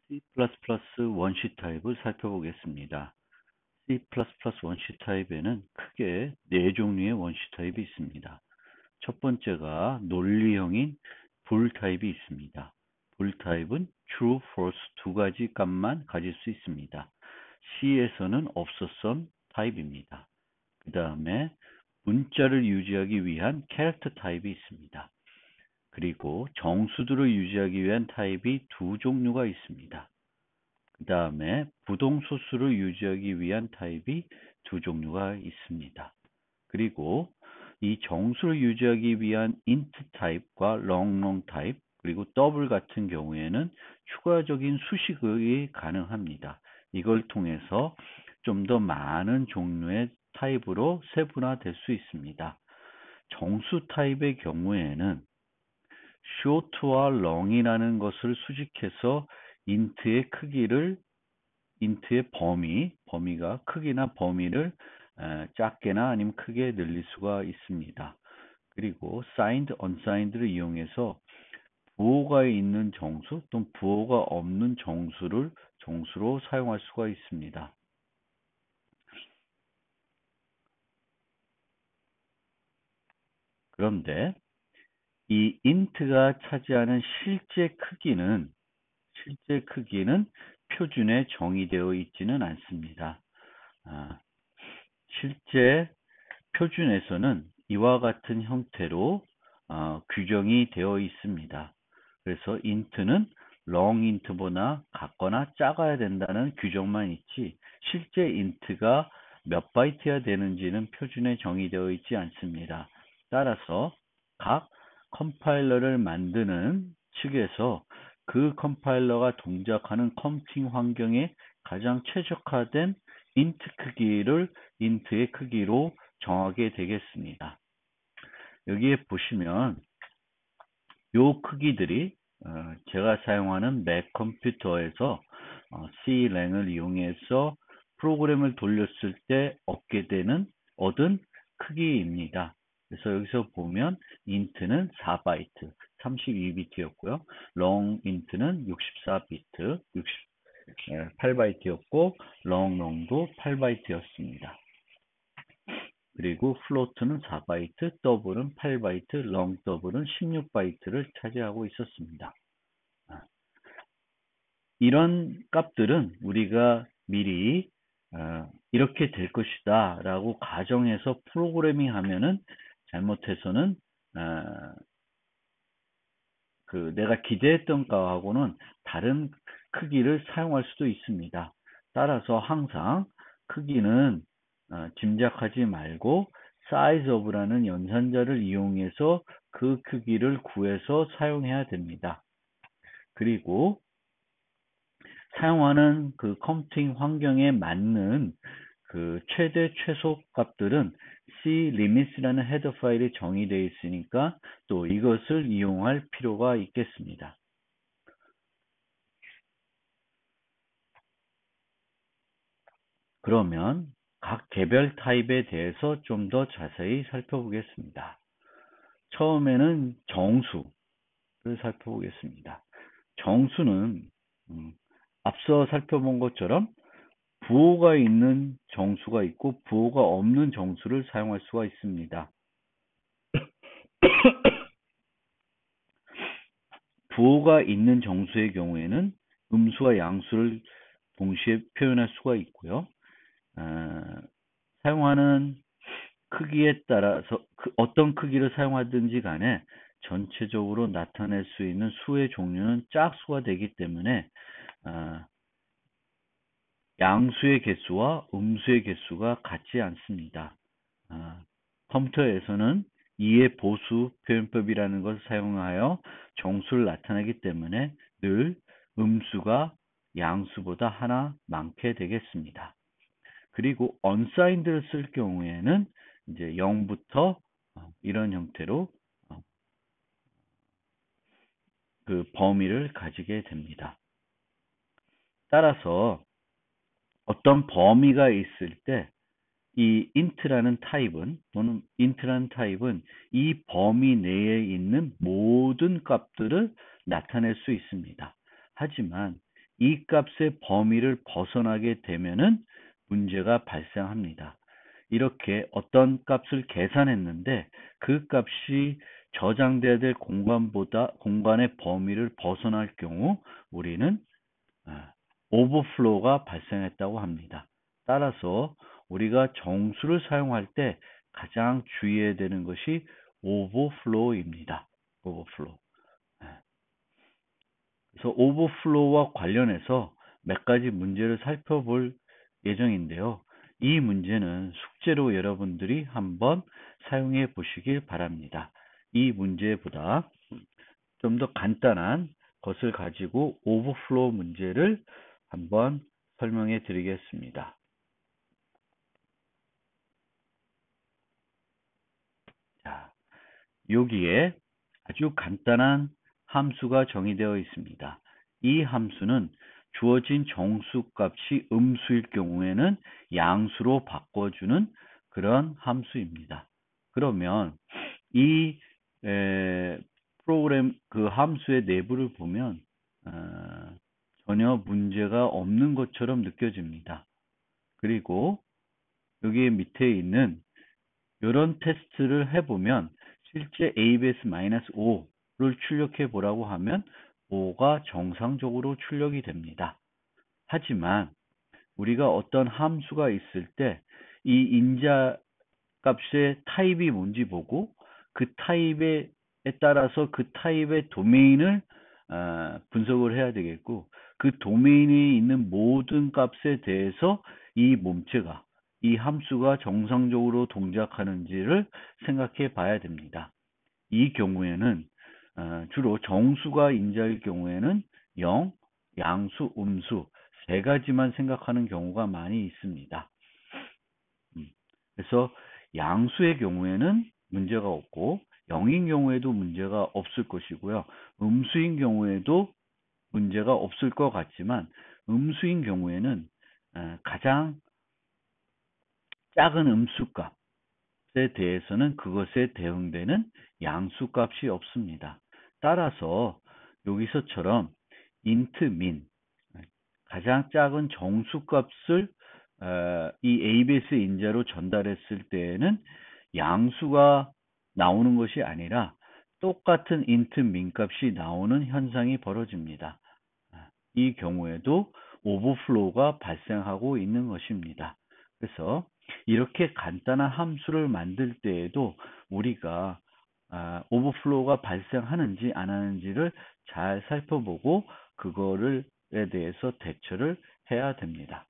C++ 원시 타입을 살펴보겠습니다. C++ 원시 타입에는 크게 네 종류의 원시 타입이 있습니다. 첫 번째가 논리형인 bool 타입이 있습니다. bool 타입은 true, false 두 가지 값만 가질 수 있습니다. C에서는 없었던 타입입니다. 그 다음에 문자를 유지하기 위한 캐릭터 타입이 있습니다. 그리고 정수들을 유지하기 위한 타입이 두 종류가 있습니다. 그 다음에 부동소수를 유지하기 위한 타입이 두 종류가 있습니다. 그리고 이 정수를 유지하기 위한 int 타입과 long 타입, 그리고 double 같은 경우에는 추가적인 수식이 가능합니다. 이걸 통해서 좀 더 많은 종류의 타입으로 세분화될 수 있습니다. 정수 타입의 경우에는 short와 long이라는 것을 수식해서 int의 범위가 크기나 범위를 작게나 아니면 크게 늘릴 수가 있습니다. 그리고 signed, unsigned를 이용해서 부호가 있는 정수 또는 부호가 없는 정수로 사용할 수가 있습니다. 그런데 이 int가 차지하는 실제 크기는 표준에 정의되어 있지는 않습니다. 실제 표준에서는 이와 같은 형태로 규정이 되어 있습니다. 그래서 int는 long int보다 같거나 작아야 된다는 규정만 있지 실제 int가 몇 바이트야 되는지는 표준에 정의되어 있지 않습니다. 따라서 각 컴파일러를 만드는 측에서 그 컴파일러가 동작하는 컴퓨팅 환경에 가장 최적화된 int의 크기로 정하게 되겠습니다. 여기에 보시면 요 크기들이 제가 사용하는 맥 컴퓨터에서 C랭을 이용해서 프로그램을 돌렸을 때 얻은 크기입니다. 그래서 여기서 보면 int는 4바이트, 32비트였고요. long int는 64비트, 8바이트였고 long도 8바이트였습니다. 그리고 float는 4바이트, double은 8바이트, long double은 16바이트를 차지하고 있었습니다. 이런 값들은 우리가 미리 이렇게 될 것이다 라고 가정해서 프로그래밍 하면은 잘못해서는 내가 기대했던 값하고는 다른 크기를 사용할 수도 있습니다. 따라서 항상 크기는 짐작하지 말고 size of라는 연산자를 이용해서 그 크기를 구해서 사용해야 됩니다. 그리고 사용하는 그 컴퓨팅 환경에 맞는 그 최대 최소 값들은 climits라는 헤더 파일에 정의되어 있으니까 또 이것을 이용할 필요가 있겠습니다. 그러면 각 개별 타입에 대해서 좀 더 자세히 살펴보겠습니다. 처음에는 정수를 살펴보겠습니다. 정수는 앞서 살펴본 것처럼 부호가 있는 정수가 있고 부호가 없는 정수를 사용할 수가 있습니다. 부호가 있는 정수의 경우에는 음수와 양수를 동시에 표현할 수가 있고요. 사용하는 크기에 따라서 어떤 크기를 사용하든지 간에 전체적으로 나타낼 수 있는 수의 종류는 짝수가 되기 때문에 양수의 개수와 음수의 개수가 같지 않습니다. 컴퓨터에서는 2의 보수 표현법이라는 것을 사용하여 정수를 나타내기 때문에 늘 음수가 양수보다 하나 많게 되겠습니다. 그리고 unsigned를 쓸 경우에는 이제 0부터 이런 형태로 그 범위를 가지게 됩니다. 따라서 어떤 범위가 있을 때 이 int라는 타입은 이 범위 내에 있는 모든 값들을 나타낼 수 있습니다. 하지만 이 값의 범위를 벗어나게 되면은 문제가 발생합니다. 이렇게 어떤 값을 계산했는데 그 값이 저장돼야 될 공간의 범위를 벗어날 경우 우리는 오버플로우가 발생했다고 합니다. 따라서 우리가 정수를 사용할 때 가장 주의해야 되는 것이 오버플로우입니다. 오버플로우. 그래서 오버플로우와 관련해서 몇 가지 문제를 살펴볼 예정인데요. 이 문제는 숙제로 여러분들이 한번 사용해 보시길 바랍니다. 이 문제보다 좀 더 간단한 것을 가지고 오버플로우 문제를 한번 설명해 드리겠습니다. 자, 여기에 아주 간단한 함수가 정의되어 있습니다. 이 함수는 주어진 정수값이 음수일 경우에는 양수로 바꿔주는 그런 함수입니다. 그러면 이 프로그램 그 함수의 내부를 보면 전혀 문제가 없는 것처럼 느껴집니다. 그리고 여기 밑에 있는 이런 테스트를 해보면 실제 ABS-5를 출력해 보라고 하면 5가 정상적으로 출력이 됩니다. 하지만 우리가 어떤 함수가 있을 때 이 인자 값의 타입이 뭔지 보고 그 타입에 따라서 그 타입의 도메인을 분석을 해야 되겠고 그 도메인에 있는 모든 값에 대해서 이 몸체가 이 함수가 정상적으로 동작하는지를 생각해 봐야 됩니다. 이 경우에는 주로 정수가 인자일 경우에는 0, 양수, 음수 세 가지만 생각하는 경우가 많이 있습니다. 그래서 양수의 경우에는 문제가 없고 0인 경우에도 문제가 없을 것이고요. 음수인 경우에도 문제가 없을 것 같지만 음수인 경우에는 가장 작은 음수값에 대해서는 그것에 대응되는 양수값이 없습니다. 따라서 여기서처럼 int min 가장 작은 정수값을 이 ABS 인자로 전달했을 때에는 양수가 나오는 것이 아니라 똑같은 int min 값이 나오는 현상이 벌어집니다. 이 경우에도 오버플로우가 발생하고 있는 것입니다. 그래서 이렇게 간단한 함수를 만들 때에도 우리가 오버플로우가 발생하는지 안 하는지를 잘 살펴보고 그거에 대해서 대처를 해야 됩니다.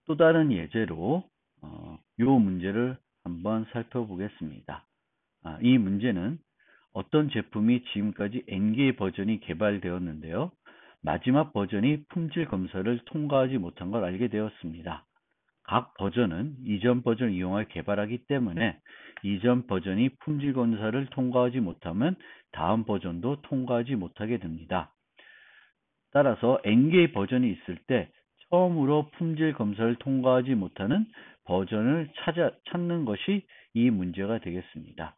또 다른 예제로 이 문제를 한번 살펴보겠습니다. 이 문제는 어떤 제품이 지금까지 N개의 버전이 개발되었는데요. 마지막 버전이 품질 검사를 통과하지 못한 걸 알게 되었습니다. 각 버전은 이전 버전을 이용하여 개발하기 때문에 이전 버전이 품질 검사를 통과하지 못하면 다음 버전도 통과하지 못하게 됩니다. 따라서 N개의 버전이 있을 때 처음으로 품질 검사를 통과하지 못하는 버전을 찾는 것이 이 문제가 되겠습니다.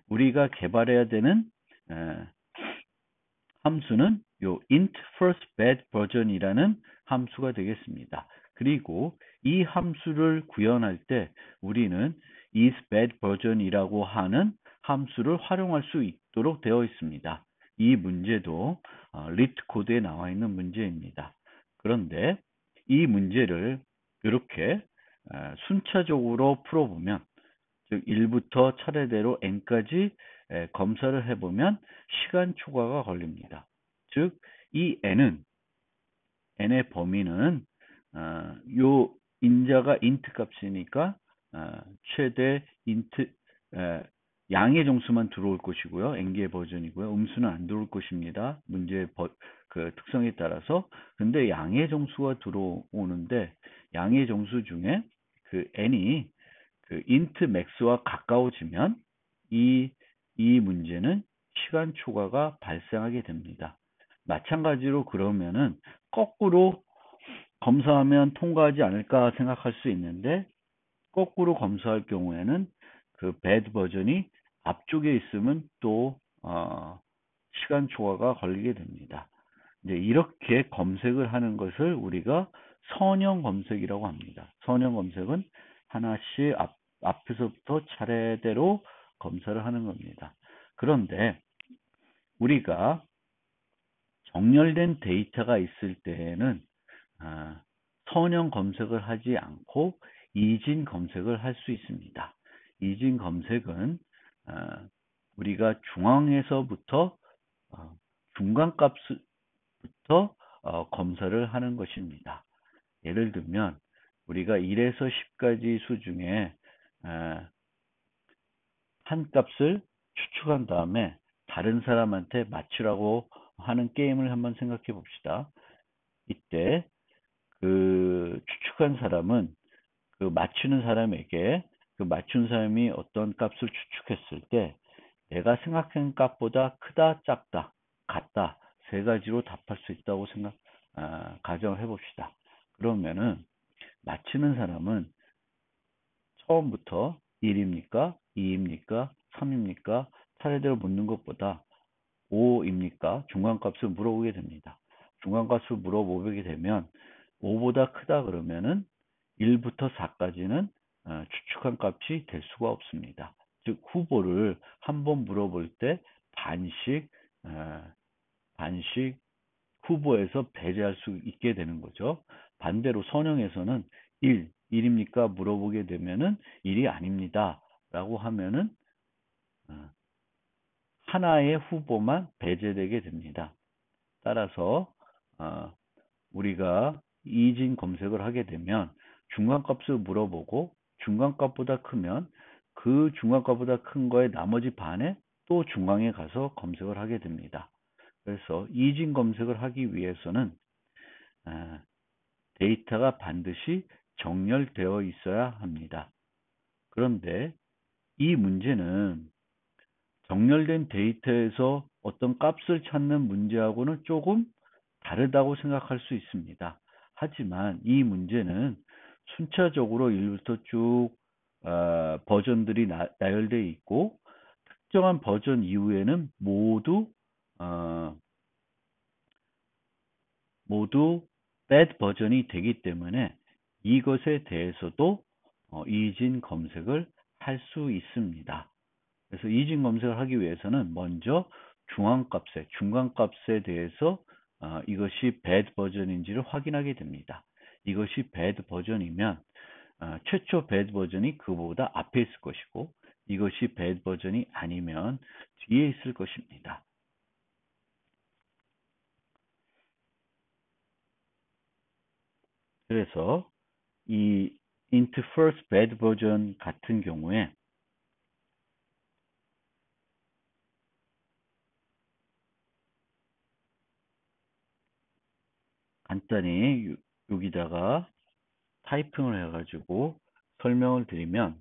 우리가 개발해야 되는 함수는 요 int first bad version이라는 함수가 되겠습니다. 그리고 이 함수를 구현할 때 우리는 is bad version이라고 하는 함수를 활용할 수 있도록 되어 있습니다. 이 문제도 리트 코드에 나와 있는 문제입니다. 그런데 이 문제를 이렇게 순차적으로 풀어보면 즉 1부터 차례대로 n까지 검사를 해보면 시간 초과가 걸립니다. 즉 이 n의 범위는 요 인자가 int 값이니까 최대 int 양의 정수만 들어올 것이고요. n개의 버전이고요. 음수는 안 들어올 것입니다. 문제의 그 특성에 따라서. 근데 양의 정수가 들어오는데 양의 정수 중에 그 n이 그 int max와 가까워지면 이 문제는 시간 초과가 발생하게 됩니다. 마찬가지로 그러면은 거꾸로 검사하면 통과하지 않을까 생각할 수 있는데 거꾸로 검사할 경우에는 그 bad 버전이 앞쪽에 있으면 또 시간 초과가 걸리게 됩니다. 이제 이렇게 검색을 하는 것을 우리가 선형 검색이라고 합니다. 선형 검색은 하나씩 앞에서부터 차례대로 검사를 하는 겁니다. 그런데 우리가 정렬된 데이터가 있을 때에는 선형 검색을 하지 않고 이진 검색을 할 수 있습니다. 이진 검색은 우리가 중앙에서부터 중간값부터 검사를 하는 것입니다. 예를 들면 우리가 1에서 10까지 수 중에 한 값을 추측한 다음에 다른 사람한테 맞추라고 하는 게임을 한번 생각해 봅시다. 이때 그 추측한 사람은 그 맞추는 사람에게 그 맞춘 사람이 어떤 값을 추측했을 때 내가 생각한 값보다 크다, 작다, 같다 세 가지로 답할 수 있다고 가정을 해봅시다. 그러면은 맞히는 사람은 처음부터 1입니까? 2입니까? 3입니까? 차례대로 묻는 것보다 5입니까? 중간값을 물어보게 됩니다. 중간값을 물어보게 되면 5보다 크다 그러면은 1부터 4까지는 추측한 값이 될 수가 없습니다. 즉 후보를 한번 물어볼 때 반씩 후보에서 배제할 수 있게 되는 거죠. 반대로 선형에서는 1입니까? 물어보게 되면은 1이 아닙니다. 라고 하면은 하나의 후보만 배제되게 됩니다. 따라서 우리가 이진 검색을 하게 되면 중간값을 물어보고 중간값보다 크면 그 중간값보다 큰 거의 나머지 반에 또 중앙에 가서 검색을 하게 됩니다. 그래서 이진 검색을 하기 위해서는 데이터가 반드시 정렬되어 있어야 합니다. 그런데 이 문제는 정렬된 데이터에서 어떤 값을 찾는 문제하고는 조금 다르다고 생각할 수 있습니다. 하지만 이 문제는 순차적으로 1부터 쭉 버전들이 나열되어 있고 특정한 버전 이후에는 모두 bad 버전이 되기 때문에 이것에 대해서도 이진 검색을 할 수 있습니다. 그래서 이진 검색을 하기 위해서는 먼저 중간값에 대해서 이것이 bad 버전인지를 확인하게 됩니다. 이것이 bad 버전이면 최초 bad 버전이 그보다 앞에 있을 것이고 이것이 bad 버전이 아니면 뒤에 있을 것입니다. 그래서 이 int first bad 버전 같은 경우에 간단히 여기다가 타이핑을 해가지고 설명을 드리면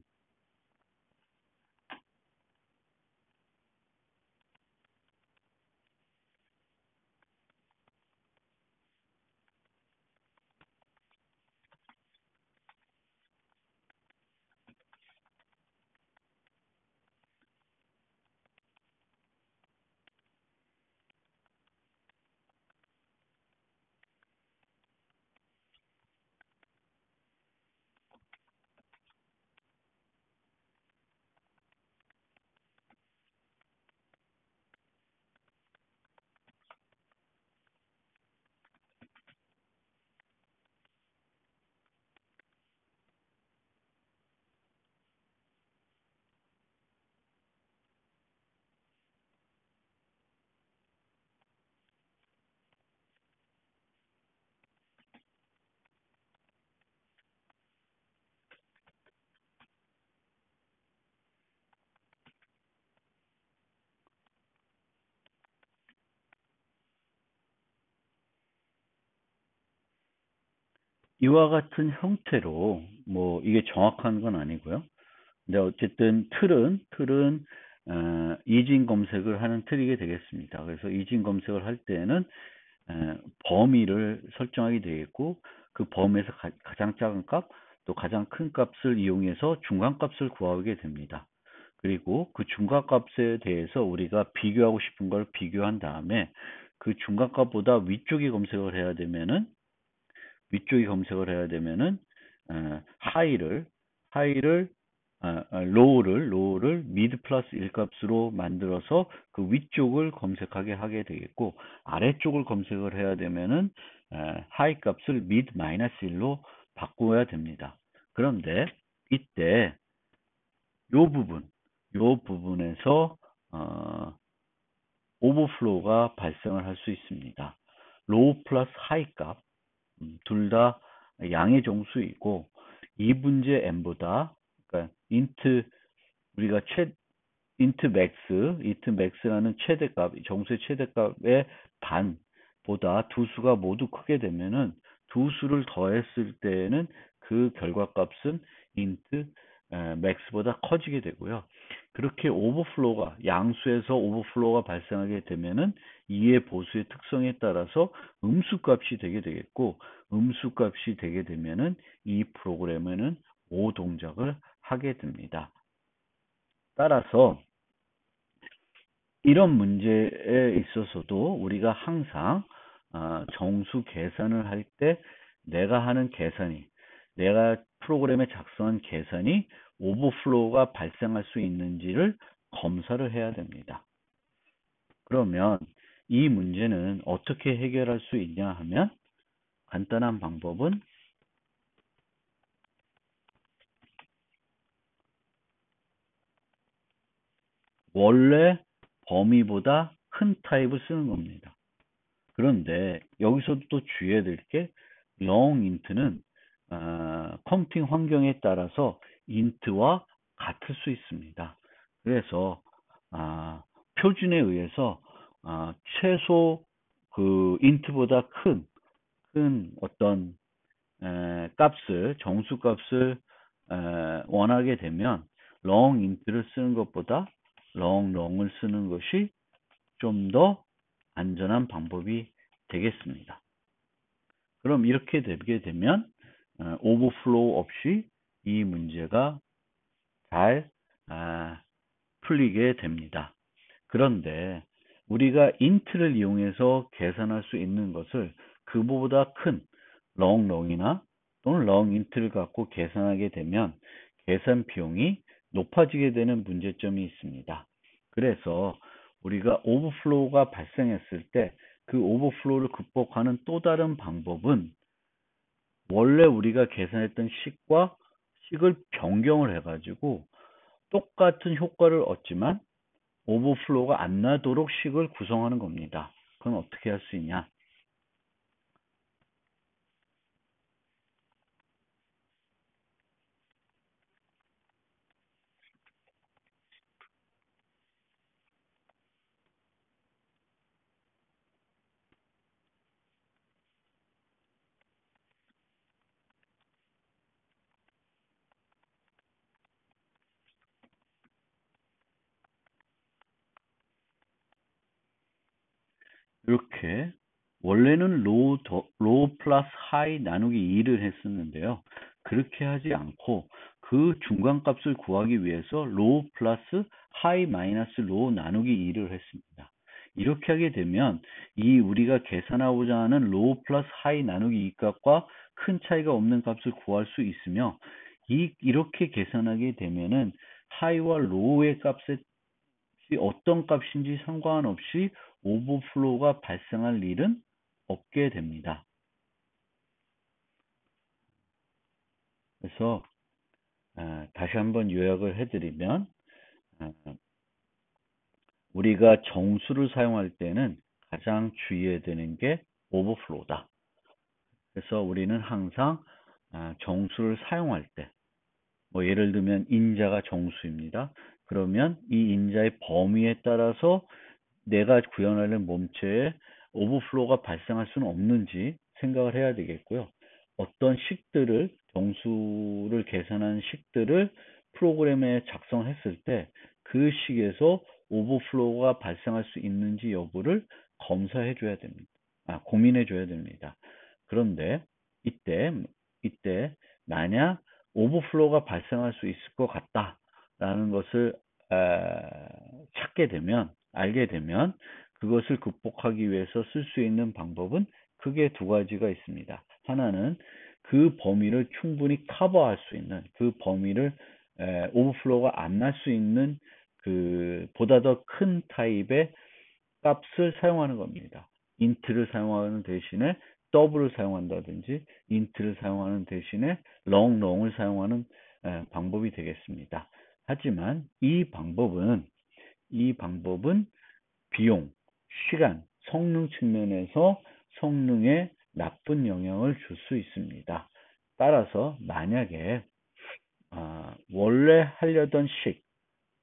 이와 같은 형태로 뭐 이게 정확한 건 아니고요. 근데 어쨌든 틀은 이진 검색을 하는 틀이게 되겠습니다. 그래서 이진 검색을 할 때는 범위를 설정하게 되겠고 그 범위에서 가장 작은 값 또 가장 큰 값을 이용해서 중간값을 구하게 됩니다. 그리고 그 중간값에 대해서 우리가 비교하고 싶은 걸 비교한 다음에 그 중간값보다 위쪽이 검색을 해야 되면은 하이를 로우를 미드 플러스 1값으로 만들어서 그 위쪽을 검색하게 하게 되겠고, 아래쪽을 검색을 해야 되면은 하이 값을 미드 마이너스 1로 바꾸어야 됩니다. 그런데 이때 요 부분 요 부분에서 오버플로우가 발생을 할 수 있습니다. 로우 플러스 하이 값 둘 다 양의 정수이고, 이 문제 n보다, 그러니까 우리가 인트 맥스라는 최대값, 정수의 최대값의 반보다 두 수가 모두 크게 되면은 두 수를 더했을 때는 그 결과값은 인트 맥스보다 커지게 되고요. 그렇게 양수에서 오버플로우가 발생하게 되면은 이의 보수의 특성에 따라서 음수값이 되게 되겠고, 음수값이 되게 되면은 이 프로그램에는 O 동작을 하게 됩니다. 따라서 이런 문제에 있어서도 우리가 항상 정수 계산을 할 때 내가 프로그램에 작성한 계산이 오버플로우가 발생할 수 있는지를 검사를 해야 됩니다. 그러면 이 문제는 어떻게 해결할 수 있냐 하면, 간단한 방법은 원래 범위보다 큰 타입을 쓰는 겁니다. 그런데 여기서도 또 주의해야 될 게, long int는 컴퓨팅 환경에 따라서 int와 같을 수 있습니다. 그래서 표준에 의해서 최소 그 int보다 큰 어떤 정수값을 원하게 되면 long int를 쓰는 것보다 long을 쓰는 것이 좀 더 안전한 방법이 되겠습니다. 그럼 이렇게 되게 되면 오버플로우 없이 이 문제가 잘 풀리게 됩니다. 그런데 우리가 int를 이용해서 계산할 수 있는 것을 그보다 큰 long이나 또는 longint를 갖고 계산하게 되면 계산 비용이 높아지게 되는 문제점이 있습니다. 그래서 우리가 오버플로우가 발생했을 때 그 오버플로우를 극복하는 또 다른 방법은, 원래 우리가 계산했던 식을 변경을 해가지고 똑같은 효과를 얻지만 오버플로우가 안 나도록 식을 구성하는 겁니다. 그럼 어떻게 할 수 있냐? 이렇게 원래는 로우 플러스 하이 나누기 2를 했었는데요. 그렇게 하지 않고 그 중간값을 구하기 위해서 로우 플러스 하이 마이너스 로우 나누기 2를 했습니다. 이렇게 하게 되면 이 우리가 계산하고자 하는 로우 플러스 하이 나누기 2 값과 큰 차이가 없는 값을 구할 수 있으며, 이렇게 계산하게 되면은 하이와 로우의 값에 어떤 값인지 상관없이 오버플로우가 발생할 일은 없게 됩니다. 그래서 다시 한번 요약을 해드리면, 우리가 정수를 사용할 때는 가장 주의해야 되는 게 오버플로우다. 그래서 우리는 항상 정수를 사용할 때, 뭐 예를 들면 인자가 정수입니다. 그러면 이 인자의 범위에 따라서 내가 구현하는 몸체에 오버플로우가 발생할 수는 없는지 생각을 해야 되겠고요. 어떤 정수를 계산하는 식들을 프로그램에 작성했을 때 그 식에서 오버플로우가 발생할 수 있는지 여부를 검사해 줘야 됩니다. 고민해 줘야 됩니다. 그런데 이때 만약 오버플로우가 발생할 수 있을 것 같다라는 것을 찾게 되면, 알게 되면 그것을 극복하기 위해서 쓸 수 있는 방법은 크게 두 가지가 있습니다. 하나는 그 범위를 충분히 커버할 수 있는, 그 범위를 오버플로우가 안 날 수 있는 그 보다 더 큰 타입의 값을 사용하는 겁니다. int를 사용하는 대신에 double을 사용한다든지 int를 사용하는 대신에 long을 사용하는 방법이 되겠습니다. 하지만 이 방법은 비용, 시간, 성능 측면에서 성능에 나쁜 영향을 줄 수 있습니다. 따라서 만약에 원래 하려던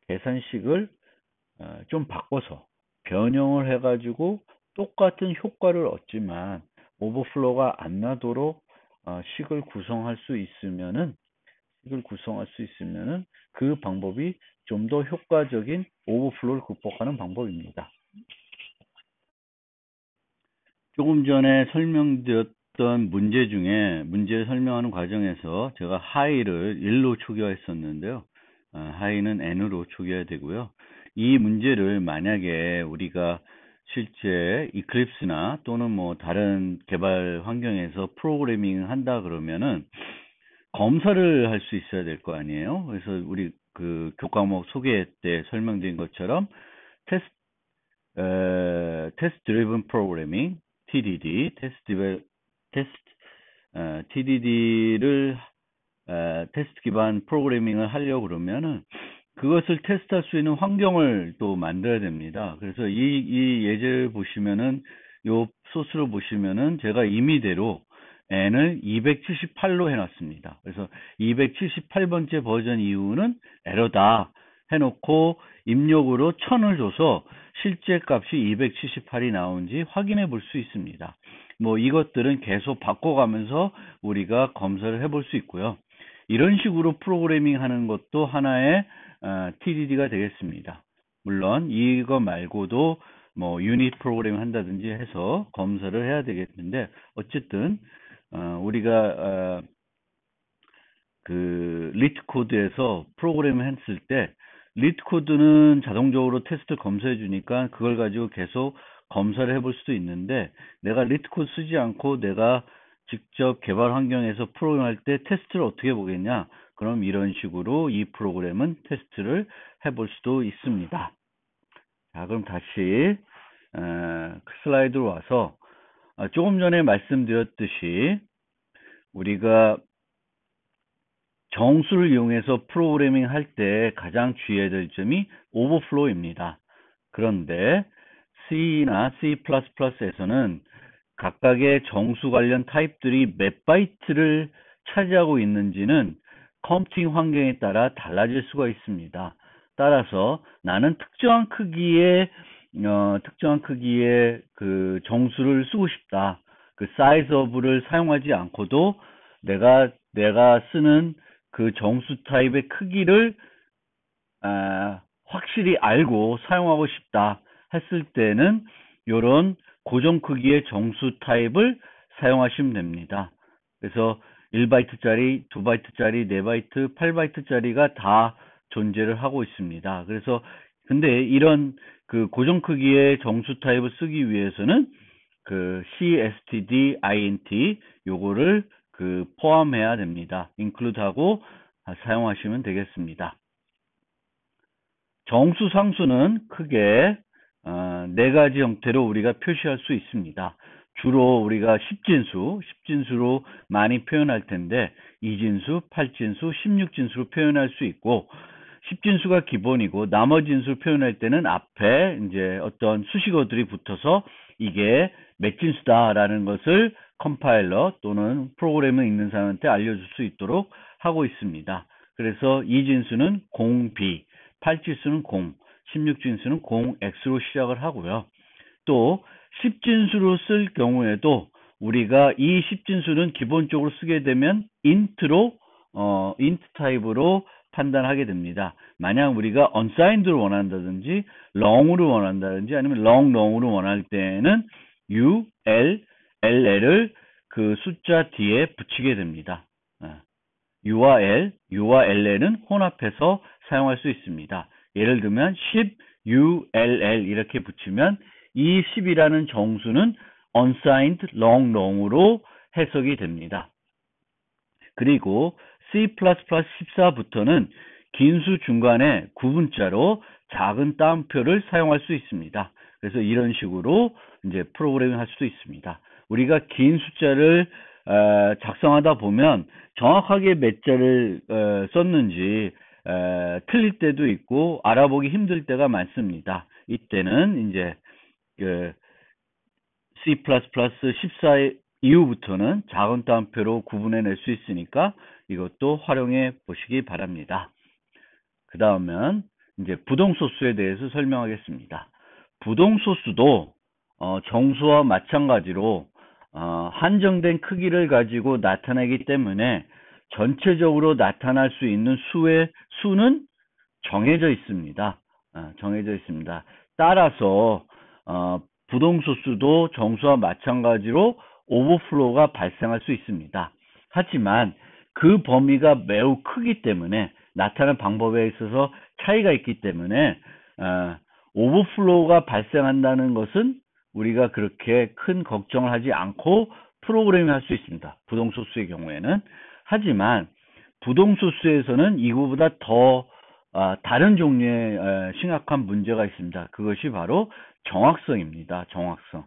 계산식을 좀 바꿔서 변형을 해가지고 똑같은 효과를 얻지만 오버플로우가 안 나도록 식을 구성할 수 있으면은 그 방법이 좀 더 효과적인 오버플로우를 극복하는 방법입니다. 조금 전에 설명드렸던 문제 중에 문제 설명하는 과정에서 제가 하이를 1로 초기화했었는데요. 하이는 n으로 초기화 되고요. 이 문제를 만약에 우리가 실제 이클립스나 또는 뭐 다른 개발 환경에서 프로그래밍 한다 그러면은 검사를 할 수 있어야 될 거 아니에요. 그래서 우리 그 교과목 소개 때 설명드린 것처럼 테스트 드리븐 프로그래밍 TDD, TDD를 테스트 기반 프로그래밍을 하려고 그러면은 그것을 테스트할 수 있는 환경을 또 만들어야 됩니다. 그래서 이 예제를 보시면은 요 소스를 보시면은 제가 임의대로 n을 278로 해놨습니다. 그래서 278번째 버전 이후는 에러다 해놓고 입력으로 1000을 줘서 실제 값이 278이 나온지 확인해 볼 수 있습니다. 뭐 이것들은 계속 바꿔가면서 우리가 검사를 해볼 수 있고요. 이런 식으로 프로그래밍 하는 것도 하나의 TDD가 되겠습니다. 물론 이거 말고도 뭐 유닛 프로그래밍 한다든지 해서 검사를 해야 되겠는데 어쨌든 우리가 그 리트 코드에서 프로그램을 했을 때 리트 코드는 자동적으로 테스트 검사해 주니까 그걸 가지고 계속 검사를 해볼 수도 있는데 내가 리트 코드 쓰지 않고 내가 직접 개발 환경에서 프로그램 할 때 테스트를 어떻게 보겠냐? 그럼 이런 식으로 이 프로그램은 테스트를 해볼 수도 있습니다. 자, 그럼 다시 슬라이드로 와서 조금 전에 말씀드렸듯이 우리가 정수를 이용해서 프로그래밍 할 때 가장 주의해야 될 점이 오버플로우입니다. 그런데 C나 C++에서는 각각의 정수 관련 타입들이 몇 바이트를 차지하고 있는지는 컴퓨팅 환경에 따라 달라질 수가 있습니다. 따라서 나는 특정한 크기의 그 정수를 쓰고 싶다. 그 size of를 사용하지 않고도 내가 쓰는 그 정수 타입의 크기를 확실히 알고 사용하고 싶다 했을 때는 이런 고정 크기의 정수 타입을 사용하시면 됩니다. 그래서 1바이트짜리, 2바이트짜리, 4바이트, 8바이트짜리가 다 존재를 하고 있습니다. 그래서 근데 이런 그 고정 크기의 정수 타입을 쓰기 위해서는 그 cstdint 요거를 그 포함해야 됩니다. include하고 사용하시면 되겠습니다. 정수 상수는 크게 네 가지 형태로 우리가 표시할 수 있습니다. 주로 우리가 10진수로 많이 표현할 텐데 2진수, 8진수, 16진수로 표현할 수 있고 10진수가 기본이고 나머지 진수를 표현할 때는 앞에 이제 어떤 수식어들이 붙어서 이게 몇 진수다라는 것을 컴파일러 또는 프로그램을 읽는 사람한테 알려줄 수 있도록 하고 있습니다. 그래서 2진수는 0B, 8진수는 0, 16진수는 0X로 시작을 하고요. 또 10진수로 쓸 경우에도 우리가 이 10진수는 기본적으로 쓰게 되면 인트 타입으로 판단하게 됩니다. 만약 우리가 unsigned를 원한다든지 long으로 원한다든지 아니면 long으로 원할 때는 U, L, LL을 그 숫자 뒤에 붙이게 됩니다. U와 LL은 혼합해서 사용할 수 있습니다. 예를 들면 10 ULL 이렇게 붙이면 이 10이라는 정수는 unsigned long long으로 해석이 됩니다. 그리고 C++14부터는 긴 수 중간에 구분자로 작은 따옴표를 사용할 수 있습니다. 그래서 이런 식으로 이제 프로그래밍 할 수도 있습니다. 우리가 긴 숫자를 작성하다 보면 정확하게 몇 자를 썼는지 틀릴 때도 있고 알아보기 힘들 때가 많습니다. 이때는 이제 그 C++14 이후부터는 작은 따옴표로 구분해낼 수 있으니까 이것도 활용해 보시기 바랍니다. 그 다음은 이제 부동소수에 대해서 설명하겠습니다. 부동소수도 정수와 마찬가지로 한정된 크기를 가지고 나타내기 때문에 전체적으로 나타날 수 있는 수는 정해져 있습니다. 정해져 있습니다. 따라서 부동소수도 정수와 마찬가지로 오버플로우가 발생할 수 있습니다. 하지만 그 범위가 매우 크기 때문에 나타나는 방법에 있어서 차이가 있기 때문에 오버플로우가 발생한다는 것은 우리가 그렇게 큰 걱정을 하지 않고 프로그래밍 할 수 있습니다. 부동소수의 경우에는. 하지만 부동소수에서는 이거보다 더 다른 종류의 심각한 문제가 있습니다. 그것이 바로 정확성입니다. 정확성.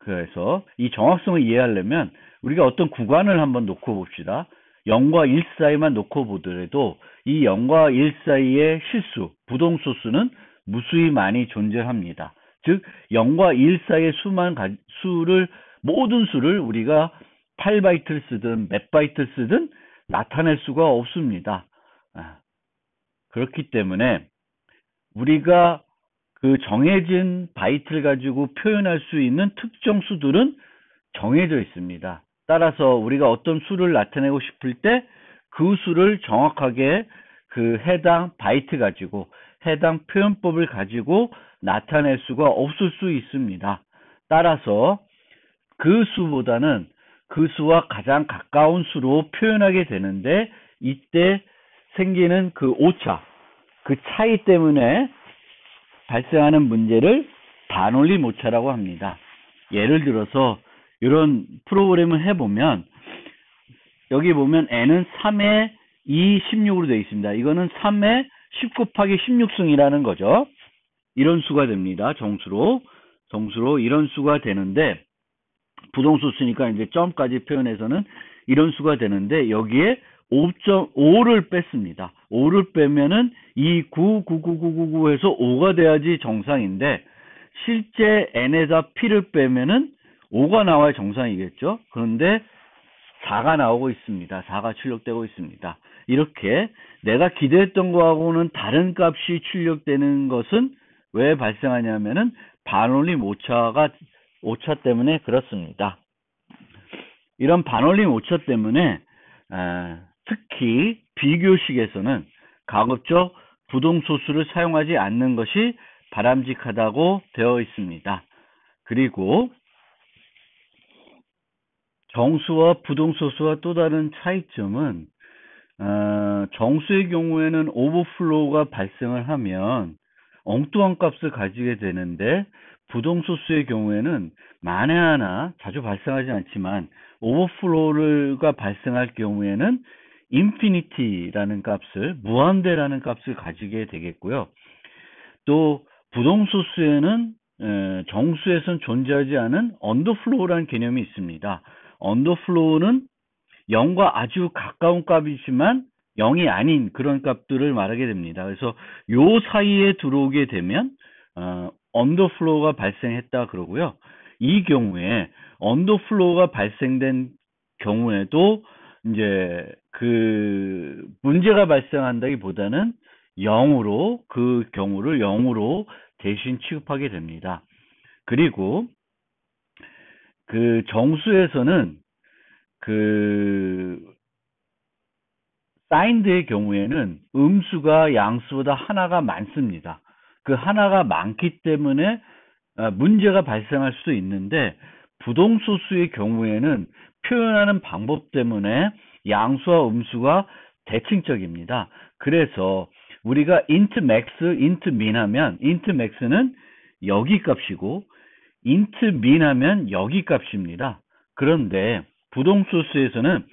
그래서 이 정확성을 이해하려면 우리가 어떤 구간을 한번 놓고 봅시다. 0과 1 사이만 놓고 보더라도 이 0과 1 사이의 실수, 부동소수는 무수히 많이 존재합니다. 즉 0과 1 사이의 모든 수를 우리가 8바이트를 쓰든 몇 바이트를 쓰든 나타낼 수가 없습니다. 그렇기 때문에 우리가 그 정해진 바이트를 가지고 표현할 수 있는 특정 수들은 정해져 있습니다. 따라서 우리가 어떤 수를 나타내고 싶을 때 그 수를 정확하게 그 해당 바이트 가지고 해당 표현법을 가지고 나타낼 수가 없을 수 있습니다. 따라서 그 수보다는 그 수와 가장 가까운 수로 표현하게 되는데 이때 생기는 그 오차, 그 차이 때문에 발생하는 문제를 반올림 오차라고 합니다. 예를 들어서 이런 프로그램을 해보면 여기 보면 n은 3에 2, 16으로 되어 있습니다. 이거는 3에 10 곱하기 16승이라는 거죠. 이런 수가 됩니다. 정수로 이런 수가 되는데 부동소수니까 이제 점까지 표현해서는 이런 수가 되는데 여기에 5.5를 뺐습니다. 5를 빼면은 2,9,9,9,9 해서 5가 돼야지 정상인데 실제 n에다 p를 빼면은 5가 나와야 정상이겠죠. 그런데 4가 나오고 있습니다. 4가 출력되고 있습니다. 이렇게 내가 기대했던 거하고는 다른 값이 출력되는 것은 왜 발생하냐면은 반올림 오차 때문에 그렇습니다. 이런 반올림 오차 때문에 특히 비교식에서는 가급적 부동소수를 사용하지 않는 것이 바람직하다고 되어 있습니다. 그리고 정수와 부동소수와 또 다른 차이점은 정수의 경우에는 오버플로우가 발생을 하면 엉뚱한 값을 가지게 되는데 부동소수의 경우에는 만에 하나 자주 발생하지 않지만 오버플로우가 발생할 경우에는 인피니티라는 값을 무한대라는 값을 가지게 되겠고요. 또 부동소수에는 정수에선 존재하지 않은 언더플로우라는 개념이 있습니다. 언더플로우는 0과 아주 가까운 값이지만 0이 아닌 그런 값들을 말하게 됩니다. 그래서 요 사이에 들어오게 되면 언더플로우가 발생했다 그러고요. 이 경우에 언더플로우가 발생된 경우에도 이제 그 문제가 발생한다기보다는 0으로 그 경우를 0으로 대신 취급하게 됩니다. 그리고 그 정수에서는 그 사인드의 경우에는 음수가 양수보다 하나가 많습니다. 그 하나가 많기 때문에 문제가 발생할 수도 있는데 부동소수의 경우에는 표현하는 방법 때문에 양수와 음수가 대칭적입니다. 그래서 우리가 int max, int min 하면 int max는 여기 값이고 int min 하면 여기 값입니다. 그런데 부동소스에서는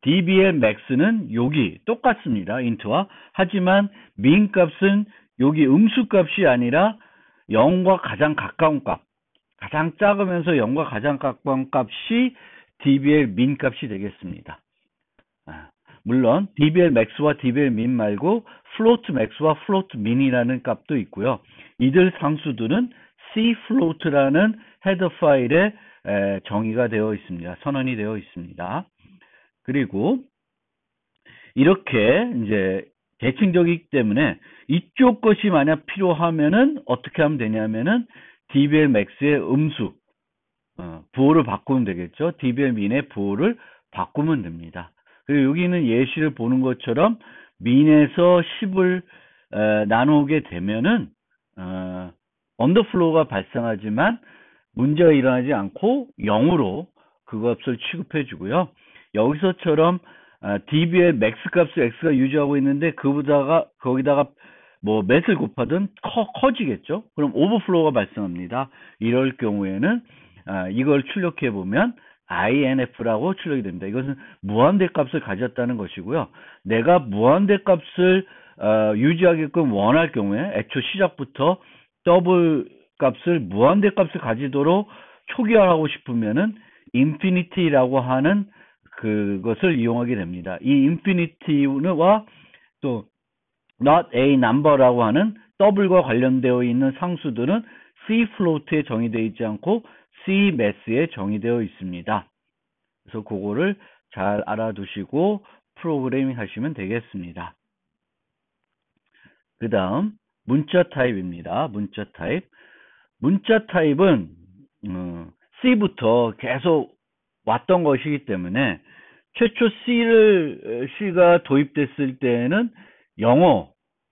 db의 max는 여기 똑같습니다. int와. 하지만 min 값은 여기 음수 값이 아니라 0과 가장 가까운 값, 가장 작으면서 0과 가장 가까운 값이 db의 min 값이 되겠습니다. 물론 dbl max와 dbl min 말고 float max와 float min이라는 값도 있고요. 이들 상수들은 c float라는 헤더 파일에 정의가 되어 있습니다. 선언이 되어 있습니다. 그리고 이렇게 이제 대칭적이기 때문에 이쪽 것이 만약 필요하면은 어떻게 하면 되냐면은 dbl max의 음수 부호를 바꾸면 되겠죠. dbl min의 부호를 바꾸면 됩니다. 그리고 여기는 예시를 보는 것처럼 min에서 10을 나누게 되면은 언더플로우가 발생하지만 문제가 일어나지 않고 0으로 그 값을 취급해 주고요. 여기서처럼 db의 max 값을 x가 유지하고 있는데 거기다가 뭐 몇을 곱하든 커지겠죠. 그럼 오버플로우가 발생합니다. 이럴 경우에는 이걸 출력해 보면 INF라고 출력이 됩니다. 이것은 무한대 값을 가졌다는 것이고요. 내가 무한대 값을 유지하게끔 원할 경우에 애초 시작부터 더블 값을 무한대 값을 가지도록 초기화하고 싶으면은 infinity라고 하는 그것을 이용하게 됩니다. 이 infinity와 또 not a number라고 하는 더블과 관련되어 있는 상수들은 C float에 정의되어 있지 않고 C mass에 정의되어 있습니다. 그래서 그거를 잘 알아두시고 프로그래밍 하시면 되겠습니다. 그 다음 문자 타입입니다. 문자 타입. 문자 타입은 C부터 계속 왔던 것이기 때문에 최초 C가 도입됐을 때에는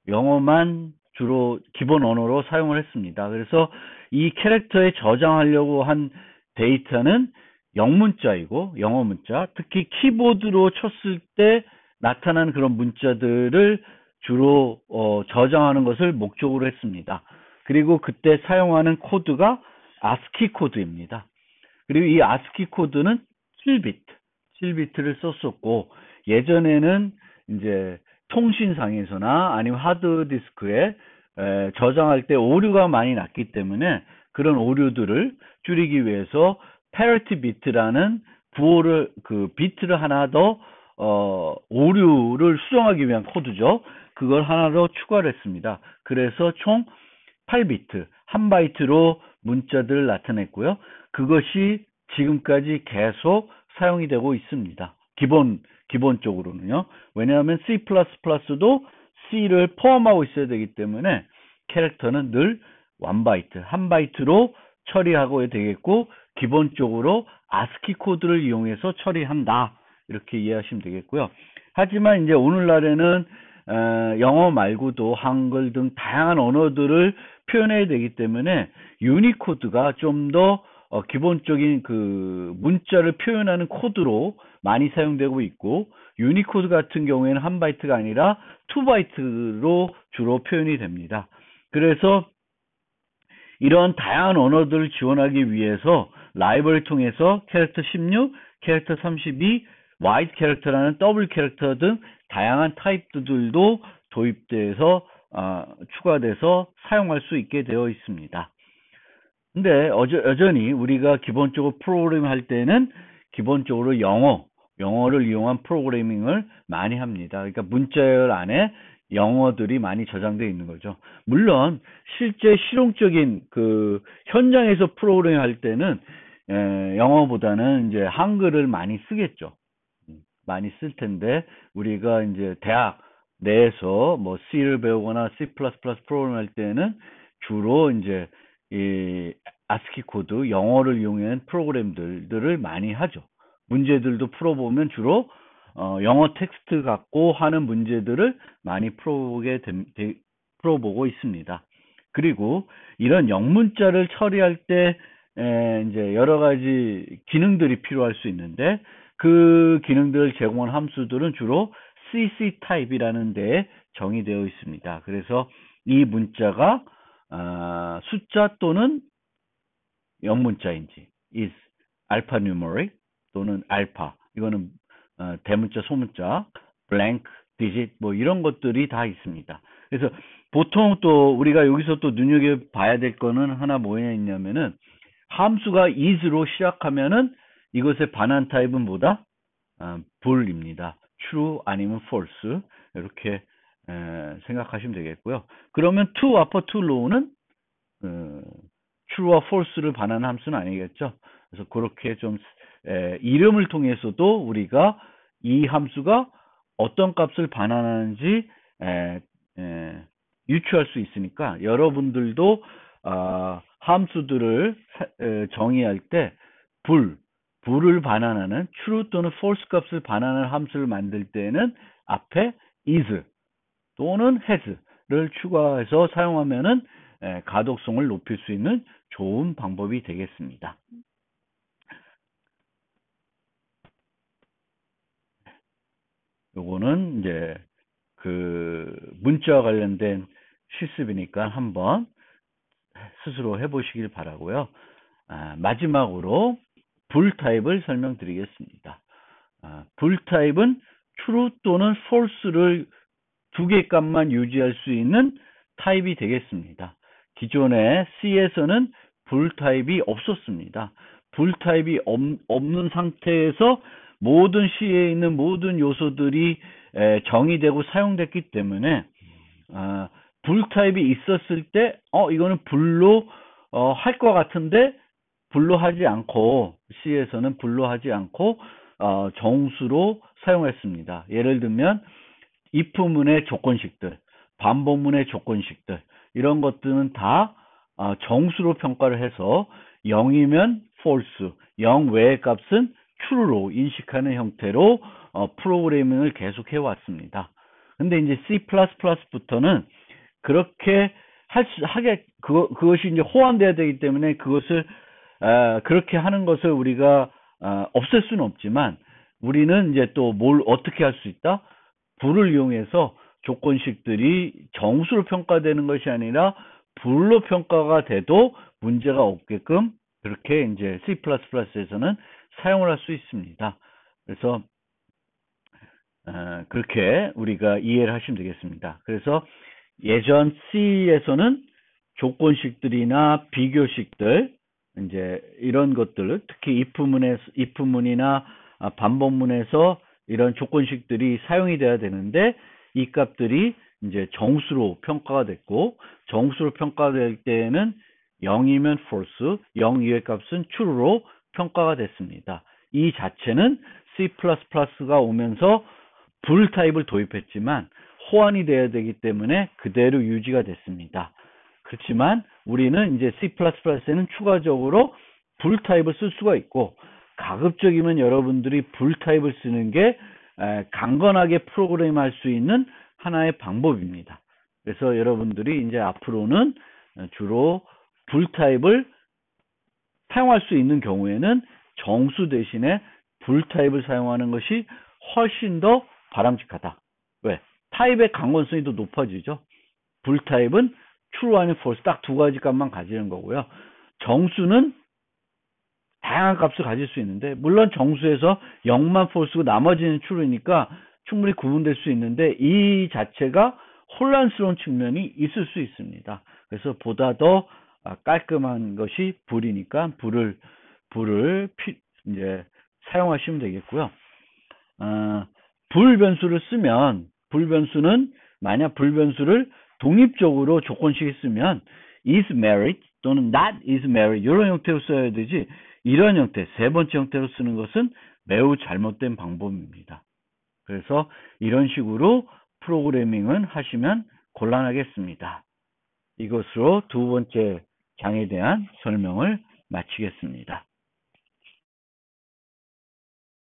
영어만 주로 기본 언어로 사용을 했습니다. 그래서 이 캐릭터에 저장하려고 한 데이터는 영문자이고 영어 문자, 특히 키보드로 쳤을 때 나타나는 그런 문자들을 주로 저장하는 것을 목적으로 했습니다. 그리고 그때 사용하는 코드가 ASCII 코드입니다. 그리고 이 ASCII 코드는 7비트를 썼었고, 예전에는 이제 통신상에서나 아니면 하드디스크에 저장할 때 오류가 많이 났기 때문에 그런 오류들을 줄이기 위해서 parity bit라는 부호를 비트를 하나 더 오류를 수정하기 위한 코드죠. 그걸 하나 더 추가를 했습니다. 그래서 총 8비트, 1바이트로 문자들을 나타냈고요. 그것이 지금까지 계속 사용이 되고 있습니다. 기본적으로는요. 왜냐하면 C++도 C를 포함하고 있어야 되기 때문에 캐릭터는 늘 1바이트, 1바이트로 처리하고 되겠고, 기본적으로 ASCII 코드를 이용해서 처리한다. 이렇게 이해하시면 되겠고요. 하지만 이제 오늘날에는 영어 말고도 한글 등 다양한 언어들을 표현해야 되기 때문에 유니코드가 좀 더 기본적인 그 문자를 표현하는 코드로 많이 사용되고 있고, 유니코드 같은 경우에는 1바이트가 아니라 2바이트로 주로 표현이 됩니다. 그래서 이런 다양한 언어들을 지원하기 위해서 라이브러리를 통해서 캐릭터 16, 캐릭터 32, 와이드 캐릭터라는 더블 캐릭터 등 다양한 타입들도 도입돼서 추가돼서 사용할 수 있게 되어 있습니다. 근데 여전히 우리가 기본적으로 프로그래밍 할 때는 기본적으로 영어를 이용한 프로그래밍을 많이 합니다. 그러니까 문자열 안에 영어들이 많이 저장되어 있는 거죠. 물론 실제 실용적인 그 현장에서 프로그래밍 할 때는 영어보다는 이제 한글을 많이 쓰겠죠. 많이 쓸 텐데, 우리가 이제 대학 내에서 뭐 C를 배우거나 C++ 프로그래밍 할 때는 주로 이제 이 ASCII 코드, 영어를 이용한 프로그램들을 많이 하죠. 문제들도 풀어보면 주로 영어 텍스트 갖고 하는 문제들을 많이 풀어보고 있습니다. 그리고 이런 영문자를 처리할 때 이제 여러 가지 기능들이 필요할 수 있는데, 그 기능들을 제공한 함수들은 주로 CC 타입이라는 데에 정의되어 있습니다. 그래서 이 문자가 숫자 또는 영문자인지 is alphanumeric 또는 알파, 이거는 대문자, 소문자, blank, digit 뭐 이런 것들이 다 있습니다. 그래서 보통 또 우리가 여기서 또 눈여겨봐야 될 거는 하나 뭐냐 있냐면은 함수가 is로 시작하면은 이것의 반환 타입은 뭐다? 불입니다. true 아니면 false 이렇게 생각하시면 되겠고요. 그러면 to upper to low는 true와 false를 반환 함수는 아니겠죠. 그래서 그렇게 좀 이름을 통해서도 우리가 이 함수가 어떤 값을 반환하는지 유추할 수 있으니까 여러분들도 함수들을 정의할 때 불을 반환하는 true 또는 false 값을 반환하는 함수를 만들 때는 앞에 is 또는 has를 추가해서 사용하면은 가독성을 높일 수 있는 좋은 방법이 되겠습니다. 요거는 이제 그 문자와 관련된 실습이니까 한번 스스로 해보시길 바라고요. 마지막으로 불 타입을 설명드리겠습니다. 불 타입은 true 또는 false를 두 개의 값만 유지할 수 있는 타입이 되겠습니다. 기존에 C에서는 불 타입이 없었습니다. 불 타입이 없는 상태에서 모든 C에 있는 모든 요소들이 정의되고 사용됐기 때문에 불 타입이 있었을 때 이거는 불로 할 것 같은데 불로 하지 않고 C에서는 불로 하지 않고 정수로 사용했습니다. 예를 들면 if문의 조건식들, 반복문의 조건식들 이런 것들은 다 정수로 평가를 해서 0이면 false, 0 외의 값은 true로 인식하는 형태로 프로그래밍을 계속해 왔습니다. 근데 이제 C++부터는 그렇게 그것이 이제 호환돼야 되기 때문에 그것을 그렇게 하는 것을 우리가 없앨 수는 없지만 우리는 이제 또 뭘 어떻게 할 수 있다? 불을 이용해서 조건식들이 정수로 평가되는 것이 아니라 불로 평가가 돼도 문제가 없게끔 그렇게 이제 C++에서는 사용을 할 수 있습니다. 그래서 그렇게 우리가 이해를 하시면 되겠습니다. 그래서 예전 C에서는 조건식들이나 비교식들 이제 이런 것들 특히 if문이나 반복문에서 이런 조건식들이 사용이 돼야 되는데 이 값들이 이제 정수로 평가가 됐고 정수로 평가될 때에는 0이면 false, 0 이외의 값은 true로 평가가 됐습니다. 이 자체는 C++가 오면서 불 타입을 도입했지만 호환이 돼야 되기 때문에 그대로 유지가 됐습니다. 그렇지만 우리는 이제 C++에는 추가적으로 불 타입을 쓸 수가 있고 가급적이면 여러분들이 불 타입을 쓰는 게 강건하게 프로그램할 수 있는 하나의 방법입니다. 그래서 여러분들이 이제 앞으로는 주로 불 타입을 사용할 수 있는 경우에는 정수 대신에 불 타입을 사용하는 것이 훨씬 더 바람직하다. 왜? 타입의 강건성이 더 높아지죠. 불 타입은 true 아니면 false 딱 두 가지 값만 가지는 거고요. 정수는 다양한 값을 가질 수 있는데 물론 정수에서 0만 false고 나머지는 true니까 충분히 구분될 수 있는데 이 자체가 혼란스러운 측면이 있을 수 있습니다. 그래서 보다 더 깔끔한 것이 불이니까 불을 이제 사용하시면 되겠고요. 불 변수를 쓰면 불변수는 만약 불변수를 독립적으로 조건식에 쓰면 is married 또는 not is married 이런 형태로 써야 되지 이런 형태 세 번째 형태로 쓰는 것은 매우 잘못된 방법입니다. 그래서 이런 식으로 프로그래밍은 하시면 곤란하겠습니다. 이것으로 두 번째 장에 대한 설명을 마치겠습니다.